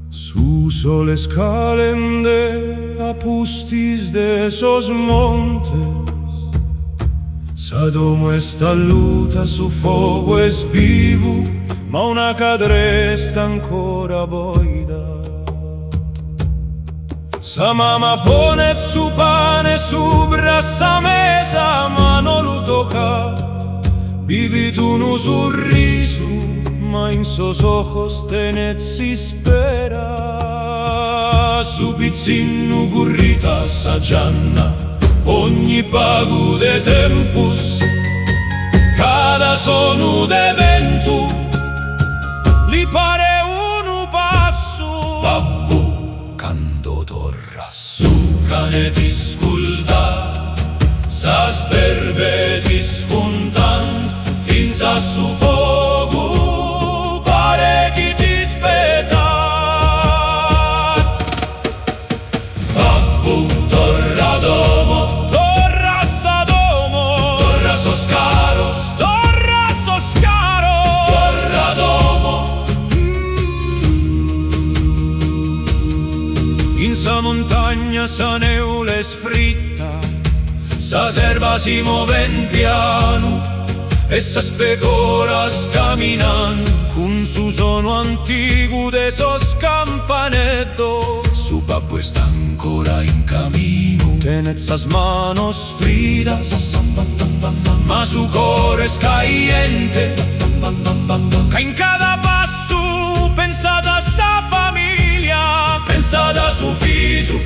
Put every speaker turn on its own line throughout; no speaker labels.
Suso le scalende apustis de esos montes, Sadomo esta luta su fuego es vivo, ma una cadresta ancora boida. Sa mamma pone su pane su brasa mesa, ma non lo tocca. Vivi tu un sorriso, ma in sos ojos tenet si spera. Su pizzinu burrita sa Gianna ogni pago de tempus, cada sonu de ventu li pare unu passo. Babbu cando torra su canetis sculta, sas berbetis cuntant fins a su fogu pare chi ti speta. Babbu torra domo, torra Sadomo, torra sos caros, torra sos caros, torra domo. In sa montagna sa neule sfritta, sa serva si muoven piano, essas pecoras caminan con su sono antico de esos campanettos. Su babbo está ancora in camino, tenet sas manos fridas, ma su core es caliente, ca in cada passo pensata a sa famiglia, pensata a su fisu,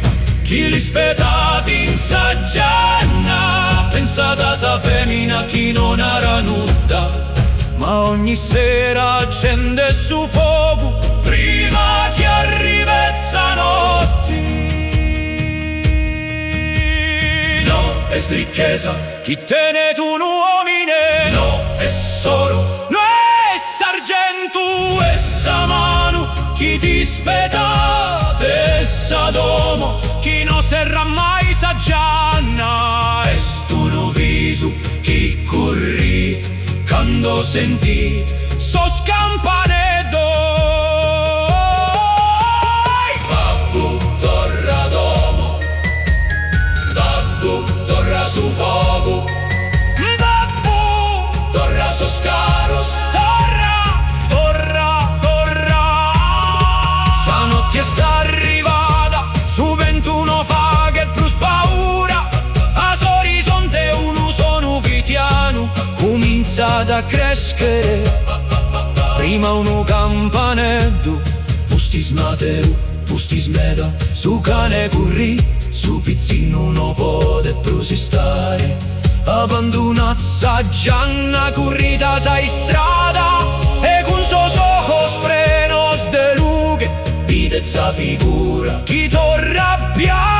chi li spetati in sa Gianna, pensata a sa femmina chi non era nuda, ma ogni sera accende su fuoco prima che arriva sa notte. No, è ricchezza chi tiene tu un uomine, no, è solo, no, è sargento, è sa mano chi ti spetate, sa domo chi non serra mai sa Gianna. È tu no viso chi corri quando sentit sos campanetto. Babbu torra domo, babbu torra su fuoco, babbu torra sos caros, torra, torra, torra. Sa notte sta arrivata, su 21 fa che plus paura, a s'orizzonte uno sono vitiano, comincia a crescere, prima uno campanello, pustis materu, pustis meda, su cane curri, su pizzino no pode prosistare, abbandonat sa Gianna currita sa strada, e con sos ojos prenos de lughe, vide sa figura, chi torra piano.